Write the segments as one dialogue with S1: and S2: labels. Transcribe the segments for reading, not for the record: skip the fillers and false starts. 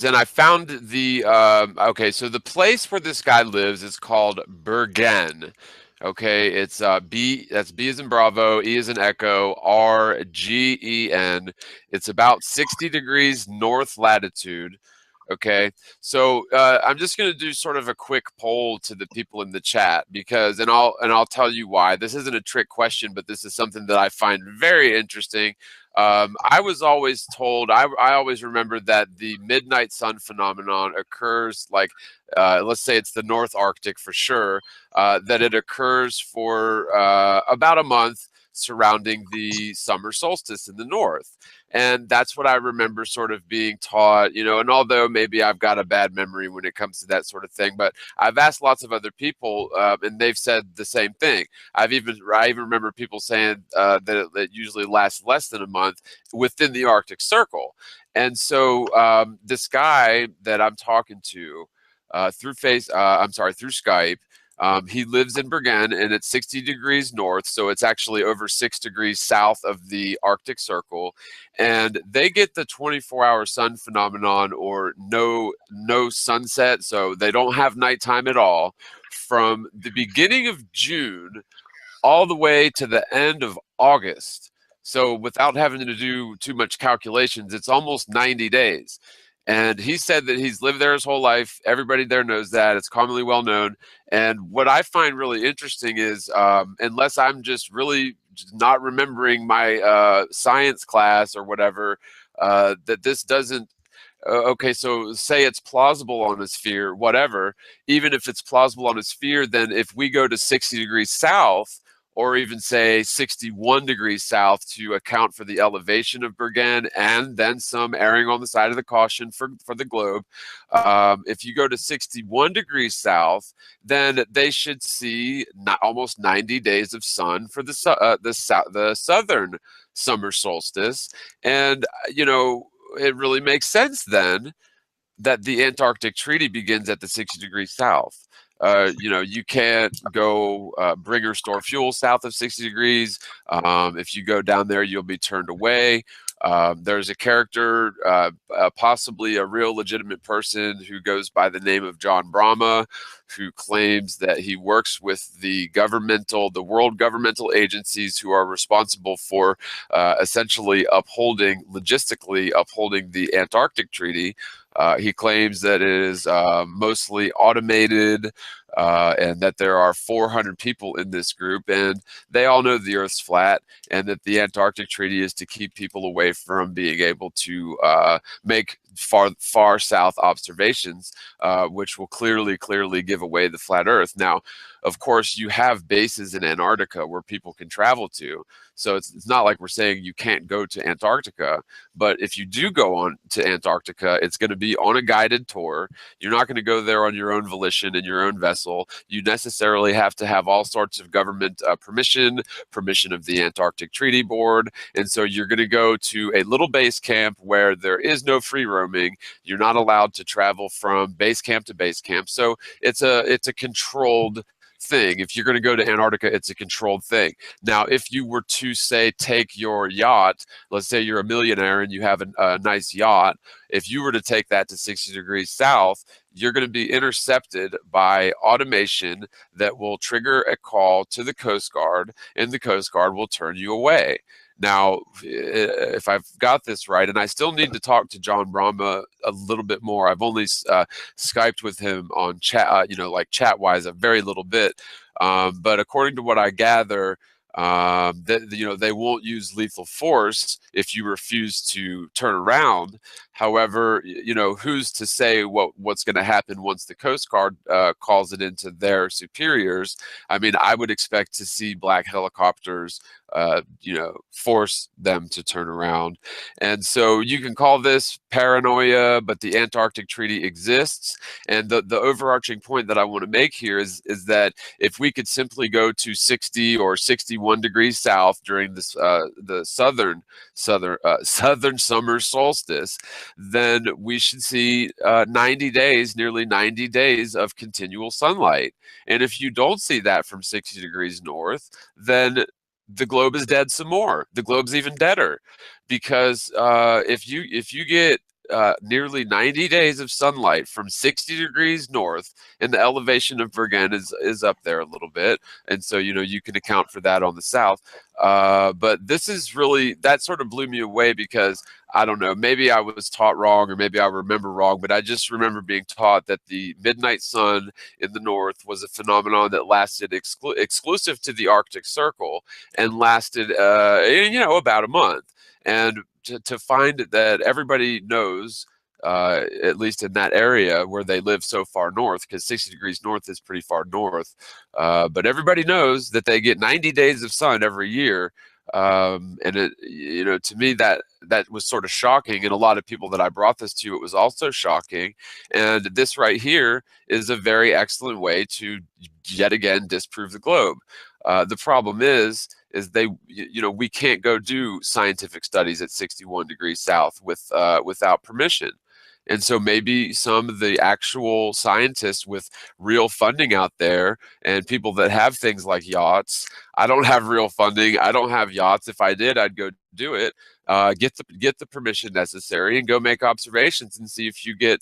S1: and I found the okay, so the place where this guy lives is called Bergen. Okay, it's B, that's B as in Bravo, E as in Echo, RGEN. It's about 60 degrees north latitude. Okay, so I'm just going to do sort of a quick poll to the people in the chat because, and I'll tell you why. This isn't a trick question, but this is something that I find very interesting. I was always told, I always remembered that the midnight sun phenomenon occurs like, let's say it's the North Arctic for sure, that it occurs for about a month surrounding the summer solstice in the north. And that's what I remember sort of being taught, you know, and although maybe I've got a bad memory when it comes to that sort of thing, but I've asked lots of other people and they've said the same thing. I even remember people saying that it usually lasts less than a month within the Arctic Circle. And so this guy that I'm talking to through Skype. He lives in Bergen, and it's 60 degrees north, so it's actually over 6 degrees south of the Arctic Circle. And they get the 24-hour sun phenomenon, or no sunset, so they don't have nighttime at all, from the beginning of June all the way to the end of August. So without having to do too much calculations, it's almost 90 days. And he said that he's lived there his whole life. Everybody there knows that. It's commonly well known. And what I find really interesting is, unless I'm just really just not remembering my science class or whatever, that this doesn't okay, so say it's plausible on a sphere, whatever. Even if it's plausible on a sphere, then if we go to 60 degrees south, or even say 61 degrees south to account for the elevation of Bergen and then some erring on the side of the caution for the globe. If you go to 61 degrees south, then they should see almost 90 days of sun for the southern summer solstice. And, you know, it really makes sense then that the Antarctic Treaty begins at the 60 degrees south. You know, you can't go bring or store fuel south of 60 degrees. If you go down there, you'll be turned away. There's a character, possibly a real legitimate person who goes by the name of John Brahma, who claims that he works with the world governmental agencies who are responsible for essentially logistically upholding the Antarctic Treaty. He claims that it is mostly automated and that there are 400 people in this group, and they all know the Earth's flat, and that the Antarctic Treaty is to keep people away from being able to make far south observations, which will clearly give away the flat Earth. Now, of course, you have bases in Antarctica where people can travel to. So it's not like we're saying you can't go to Antarctica, but if you do go on to Antarctica, it's going to be on a guided tour. You're not going to go there on your own volition in your own vessel. You necessarily have to have all sorts of government permission of the Antarctic Treaty Board. And so you're going to go to a little base camp where there is no free roaming. You're not allowed to travel from base camp to base camp. So it's a controlled thing. If you're going to go to Antarctica, it's a controlled thing. Now, if you were to say take your yacht, let's say you're a millionaire and you have a nice yacht, if you were to take that to 60 degrees south, you're going to be intercepted by automation that will trigger a call to the Coast Guard, and the Coast Guard will turn you away. Now, if I've got this right, and I still need to talk to John Brahma a little bit more. I've only Skyped with him on chat, like chat-wise, a very little bit. But according to what I gather, they won't use lethal force if you refuse to turn around. However, who's to say what's going to happen once the Coast Guard calls it into their superiors? I mean, I would expect to see black helicopters force them to turn around. And so you can call this paranoia, but the Antarctic Treaty exists. And the overarching point that I want to make here is that if we could simply go to 60 or 61 degrees south during this the southern summer solstice, then we should see nearly 90 days of continual sunlight. And if you don't see that from 60 degrees north, then the globe is dead some more. The globe's even deader, because if you get nearly 90 days of sunlight from 60 degrees north, and the elevation of Bergen is up there a little bit, and so you can account for that on the south. But this is really, that sort of blew me away, because I don't know, maybe I was taught wrong or maybe I remember wrong, but I just remember being taught that the midnight sun in the north was a phenomenon that lasted exclusive to the Arctic Circle, and lasted about a month. And to find that everybody knows, at least in that area where they live so far north, because 60 degrees north is pretty far north, but everybody knows that they get 90 days of sun every year. And to me, that was sort of shocking, and a lot of people that I brought this to, it was also shocking. And this right here is a very excellent way to yet again disprove the globe. The problem is we can't go do scientific studies at 61 degrees south without permission. And so maybe some of the actual scientists with real funding out there, and people that have things like yachts. I don't have real funding. I don't have yachts. If I did, I'd go do it. Get the permission necessary and go make observations and see if you get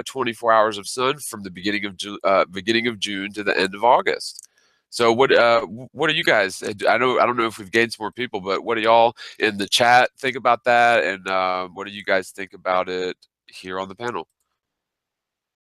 S1: 24 hours of sun from the beginning of June to the end of August. So what are you guys? I don't know if we've gained some more people, but what do y'all in the chat think about that? And what do you guys think about it here on the panel?